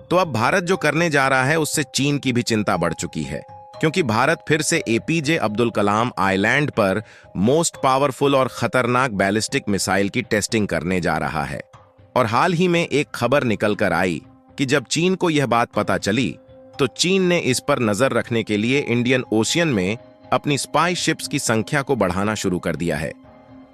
तो अब भारत जो करने जा रहा है उससे चीन की भी चिंता बढ़ चुकी है, क्योंकि भारत फिर से एपीजे अब्दुल कलाम आइलैंड पर मोस्ट पावरफुल और खतरनाक बैलिस्टिक मिसाइल की टेस्टिंग करने जा रहा है। और हाल ही में एक खबर निकल कर आई कि जब चीन को यह बात पता चली तो चीन ने इस पर नजर रखने के लिए इंडियन ओशियन में अपनी स्पाई शिप्स की संख्या को बढ़ाना शुरू कर दिया है।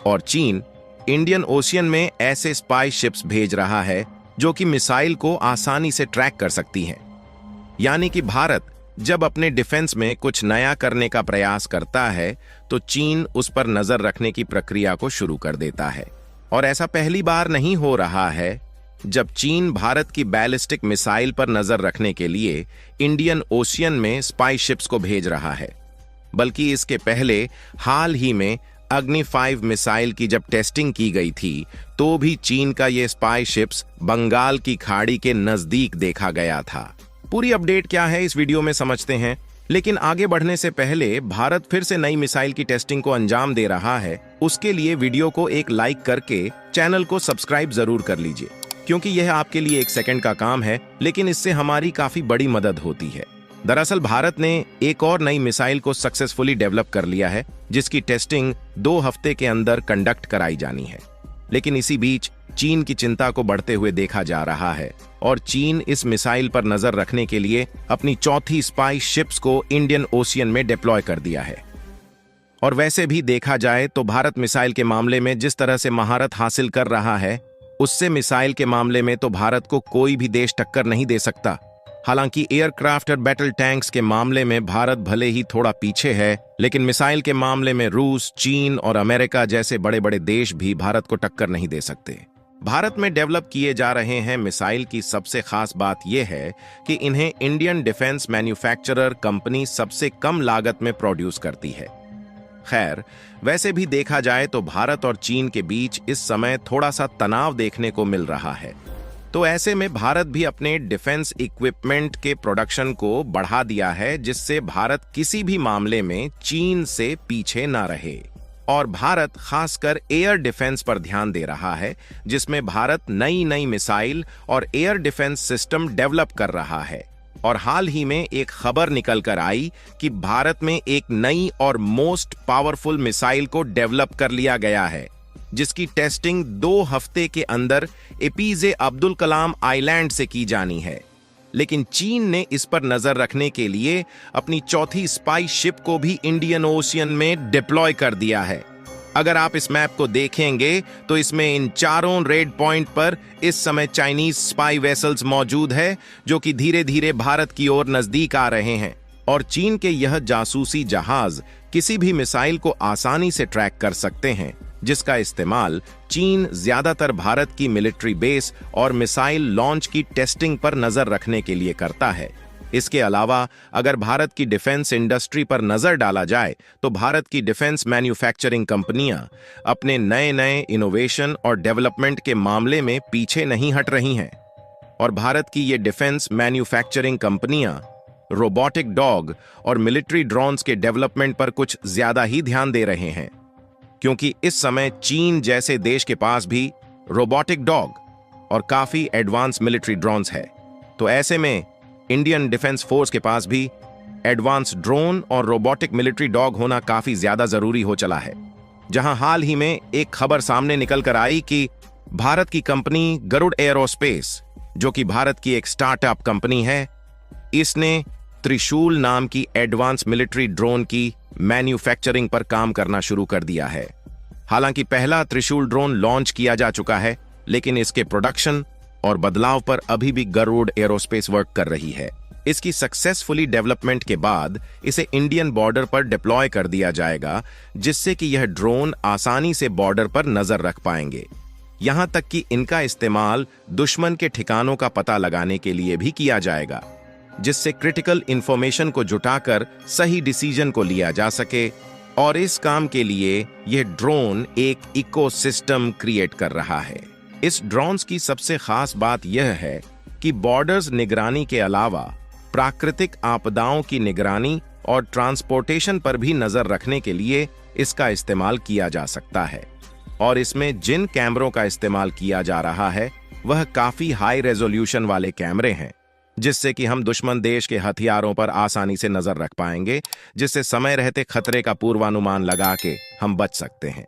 और चीन इंडियन ओशियन में ऐसे स्पाई शिप्स भेज रहा है जो कि मिसाइल को आसानी से ट्रैक कर सकती हैं। यानी कि भारत जब अपने डिफेंस में कुछ नया करने का प्रयास करता है तो चीन उस पर नजर रखने की प्रक्रिया को शुरू कर देता है। और ऐसा पहली बार नहीं हो रहा है जब चीन भारत की बैलिस्टिक मिसाइल पर नजर रखने के लिए इंडियन ओशियन में स्पाई शिप्स को भेज रहा है, बल्कि इसके पहले हाल ही में अग्नि 5 मिसाइल की जब टेस्टिंग की गई थी तो भी चीन का ये स्पाई शिप्स बंगाल की खाड़ी के नजदीक देखा गया था। पूरी अपडेट क्या है इस वीडियो में समझते हैं, लेकिन आगे बढ़ने से पहले भारत फिर से नई मिसाइल की टेस्टिंग को अंजाम दे रहा है, उसके लिए वीडियो को एक लाइक करके चैनल को सब्सक्राइब जरूर कर लीजिए, क्योंकि यह आपके लिए 1 सेकंड का काम है, लेकिन इससे हमारी काफी बड़ी मदद होती है। दरअसल भारत ने एक और नई मिसाइल को सक्सेसफुली डेवलप कर लिया है, जिसकी टेस्टिंग 2 हफ्ते के अंदर कंडक्ट कराई जानी है। लेकिन इसी बीच चीन की चिंता को बढ़ते हुए देखा जा रहा है और चीन इस मिसाइल पर नजर रखने के लिए अपनी चौथी स्पाई शिप्स को इंडियन ओशियन में डिप्लॉय कर दिया है। और वैसे भी देखा जाए तो भारत मिसाइल के मामले में जिस तरह से महारत हासिल कर रहा है, उससे मिसाइल के मामले में तो भारत को कोई भी देश टक्कर नहीं दे सकता। हालांकि एयरक्राफ्ट और बैटल टैंक्स के मामले में भारत भले ही थोड़ा पीछे है, लेकिन मिसाइल के मामले में रूस, चीन और अमेरिका जैसे बड़े बड़े देश भी भारत को टक्कर नहीं दे सकते। भारत में डेवलप किए जा रहे हैं मिसाइल की सबसे खास बात यह है कि इन्हें इंडियन डिफेंस मैन्युफैक्चरर कंपनी सबसे कम लागत में प्रोड्यूस करती है। खैर, वैसे भी देखा जाए तो भारत और चीन के बीच इस समय थोड़ा सा तनाव देखने को मिल रहा है, तो ऐसे में भारत भी अपने डिफेंस इक्विपमेंट के प्रोडक्शन को बढ़ा दिया है, जिससे भारत किसी भी मामले में चीन से पीछे ना रहे। और भारत खासकर एयर डिफेंस पर ध्यान दे रहा है, जिसमें भारत नई नई मिसाइल और एयर डिफेंस सिस्टम डेवलप कर रहा है। और हाल ही में एक खबर निकल कर आई कि भारत में एक नई और मोस्ट पावरफुल मिसाइल को डेवलप कर लिया गया है, जिसकी टेस्टिंग 2 हफ्ते के अंदर एपीजे अब्दुल कलाम आइलैंड से की जानी है। लेकिन चीन ने इस पर नजर रखने के लिए अपनी चौथी स्पाई शिप को भी इंडियन ओशियन में डिप्लॉय कर दिया है। अगर आप इस मैप को देखेंगे तो इसमें इन चारों रेड पॉइंट पर इस समय चाइनीज स्पाई वेसल्स मौजूद है, जो कि धीरे धीरे भारत की ओर नजदीक आ रहे हैं। और चीन के यह जासूसी जहाज किसी भी मिसाइल को आसानी से ट्रैक कर सकते हैं, जिसका इस्तेमाल चीन ज्यादातर भारत की मिलिट्री बेस और मिसाइल लॉन्च की टेस्टिंग पर नजर रखने के लिए करता है। इसके अलावा अगर भारत की डिफेंस इंडस्ट्री पर नजर डाला जाए तो भारत की डिफेंस मैन्युफैक्चरिंग कंपनियां अपने नए नए इनोवेशन और डेवलपमेंट के मामले में पीछे नहीं हट रही हैं। और भारत की ये डिफेंस मैन्युफैक्चरिंग कंपनियां रोबोटिक डॉग और मिलिट्री ड्रोन्स के डेवलपमेंट पर कुछ ज्यादा ही ध्यान दे रहे हैं, क्योंकि इस समय चीन जैसे देश के पास भी रोबोटिक डॉग और काफी एडवांस मिलिट्री ड्रोन्स है। तो ऐसे में इंडियन डिफेंस फोर्स के पास भी एडवांस ड्रोन और रोबोटिक मिलिट्री डॉग होना काफी ज्यादा जरूरी हो चला है। जहां हाल ही में एक खबर सामने निकल कर आई कि भारत की कंपनी गरुड़ एरोस्पेस, जो कि भारत की एक स्टार्टअप कंपनी है, इसने त्रिशूल नाम की एडवांस मिलिट्री ड्रोन की मैन्युफैक्चरिंग पर काम करना शुरू कर दिया है। हालांकि पहला त्रिशूल ड्रोन लॉन्च किया जा चुका है, लेकिन इसके प्रोडक्शन और बदलाव पर अभी भी गरुड़ एरोस्पेस वर्क कर रही है। इसकी सक्सेसफुली डेवलपमेंट के बाद इसे इंडियन बॉर्डर पर डिप्लॉय कर दिया जाएगा, जिससे कि यह ड्रोन आसानी से बॉर्डर पर नजर रख पाएंगे। यहां तक कि इनका इस्तेमाल दुश्मन के ठिकानों का पता लगाने के लिए भी किया जाएगा, जिससे क्रिटिकल इंफॉर्मेशन को जुटाकर सही डिसीजन को लिया जा सके। और इस काम के लिए यह ड्रोन एक इकोसिस्टम क्रिएट कर रहा है। इस ड्रोन्स की सबसे खास बात यह है कि बॉर्डर्स निगरानी के अलावा प्राकृतिक आपदाओं की निगरानी और ट्रांसपोर्टेशन पर भी नजर रखने के लिए इसका इस्तेमाल किया जा सकता है। और इसमें जिन कैमरों का इस्तेमाल किया जा रहा है वह काफी हाई रेजोल्यूशन वाले कैमरे हैं, जिससे कि हम दुश्मन देश के हथियारों पर आसानी से नजर रख पाएंगे, जिससे समय रहते खतरे का पूर्वानुमान लगा के हम बच सकते हैं।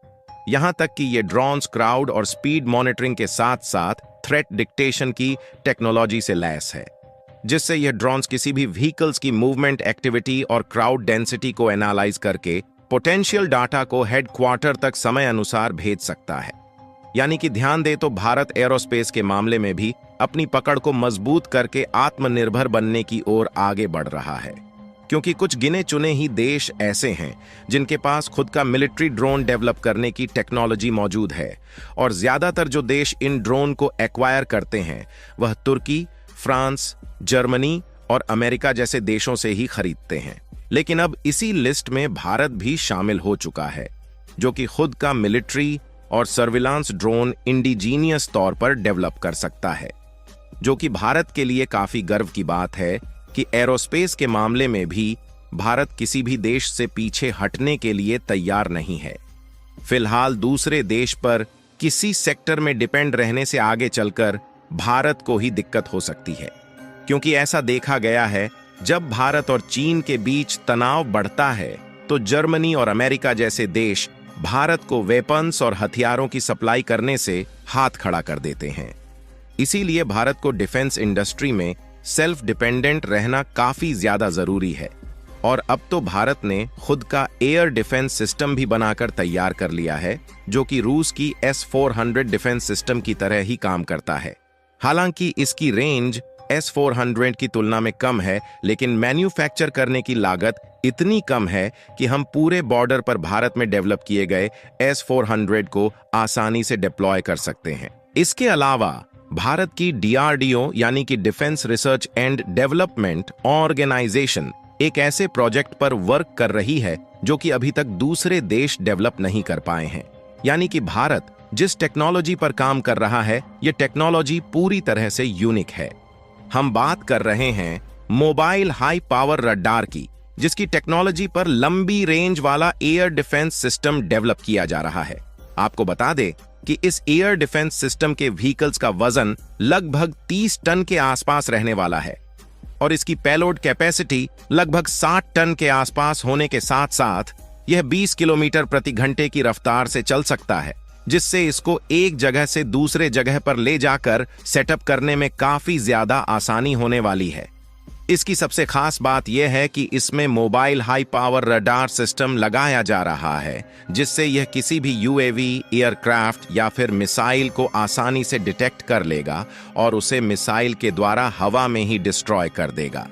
यहां तक कि ये ड्रोन्स क्राउड और स्पीड मॉनिटरिंग के साथ साथ थ्रेट डिक्टेशन की टेक्नोलॉजी से लैस है, जिससे यह ड्रोन्स किसी भी व्हीकल्स की मूवमेंट एक्टिविटी और क्राउड डेंसिटी को एनालाइज करके पोटेंशियल डाटा को हेडक्वार्टर तक समय अनुसार भेज सकता है। यानी कि ध्यान दे तो भारत एरोस्पेस के मामले में भी अपनी पकड़ को मजबूत करके आत्मनिर्भर बनने की ओर आगे बढ़ रहा है, क्योंकि कुछ गिने चुने ही देश ऐसे हैं जिनके पास खुद का मिलिट्री ड्रोन डेवलप करने की टेक्नोलॉजी मौजूद है, और ज्यादातर जो देश इन ड्रोन को एक्वायर करते हैं वह तुर्की, फ्रांस, जर्मनी और अमेरिका जैसे देशों से ही खरीदते हैं। लेकिन अब इसी लिस्ट में भारत भी शामिल हो चुका है, जो कि खुद का मिलिट्री और सर्विलांस ड्रोन इंडिजीनियस तौर पर डेवलप कर सकता है, जो कि भारत के लिए काफी गर्व की बात है कि एरोस्पेस के मामले में भी भारत किसी भी देश से पीछे हटने के लिए तैयार नहीं है। फिलहाल दूसरे देश पर किसी सेक्टर में डिपेंड रहने से आगे चलकर भारत को ही दिक्कत हो सकती है, क्योंकि ऐसा देखा गया है जब भारत और चीन के बीच तनाव बढ़ता है तो जर्मनी और अमेरिका जैसे देश भारत को वेपन्स और हथियारों की सप्लाई करने से हाथ खड़ा कर देते हैं। इसीलिए भारत को डिफेंस इंडस्ट्री में सेल्फ डिपेंडेंट रहना काफी ज्यादा जरूरी है, और अब तो भारत ने खुद का एयर डिफेंस सिस्टम भी बनाकर तैयार कर लिया है, जो कि रूस की S-400 डिफेंस सिस्टम की तरह ही काम करता है। हालांकि इसकी रेंज S-400 की तुलना में कम है, लेकिन मैन्युफैक्चर करने की लागत इतनी कम है कि हम पूरे बॉर्डर पर भारत में डेवलप किए गए S-400 को आसानी से डिप्लॉय कर सकते हैं। इसके अलावा भारत की DRDO यानी कि Defence Research and Development Organisation एक ऐसे प्रोजेक्ट पर वर्क कर रही है जो कि अभी तक दूसरे देश डेवलप नहीं कर पाए हैं। यानी कि भारत जिस टेक्नोलॉजी पर काम कर रहा है, यह टेक्नोलॉजी पूरी तरह से यूनिक है। हम बात कर रहे हैं मोबाइल हाई पावर रडार की, जिसकी टेक्नोलॉजी पर लंबी रेंज वाला एयर डिफेंस सिस्टम डेवलप किया जा रहा है। आपको बता दें कि इस एयर डिफेंस सिस्टम के व्हीकल्स का वजन लगभग 30 टन के आसपास रहने वाला है, और इसकी पेलोड कैपेसिटी लगभग 60 टन के आसपास होने के साथ साथ यह 20 किलोमीटर प्रति घंटे की रफ्तार से चल सकता है, जिससे इसको एक जगह से दूसरे जगह पर ले जाकर सेटअप करने में काफी ज्यादा आसानी होने वाली है। इसकी सबसे खास बात यह है कि इसमें mobile high power radar system लगाया जा रहा है, जिससे यह किसी भी UAV, एयरक्राफ्ट या फिर मिसाइल को आसानी से डिटेक्ट कर लेगा और उसे मिसाइल के द्वारा हवा में ही डिस्ट्रॉय कर देगा।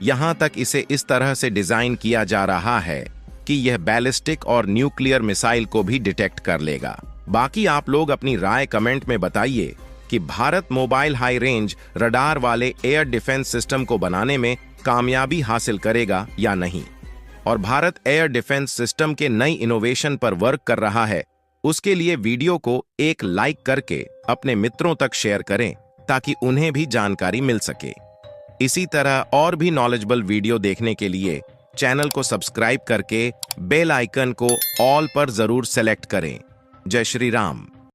यहां तक इसे इस तरह से डिजाइन किया जा रहा है कि यह बैलिस्टिक और न्यूक्लियर मिसाइल को भी डिटेक्ट कर लेगा। बाकी आप लोग अपनी राय कमेंट में बताइए कि Bharat mobile high range radar वाले एयर डिफेंस सिस्टम को बनाने में कामयाबी हासिल करेगा या नहीं, और भारत एयर डिफेंस सिस्टम के नई इनोवेशन पर वर्क कर रहा है, उसके लिए वीडियो को एक लाइक करके अपने मित्रों तक शेयर करें ताकि उन्हें भी जानकारी मिल सके। इसी तरह और भी नॉलेजेबल वीडियो देखने के लिए चैनल को सब्सक्राइब करके बेल आइकन को ऑल पर जरूर सेलेक्ट करें। जय श्री राम।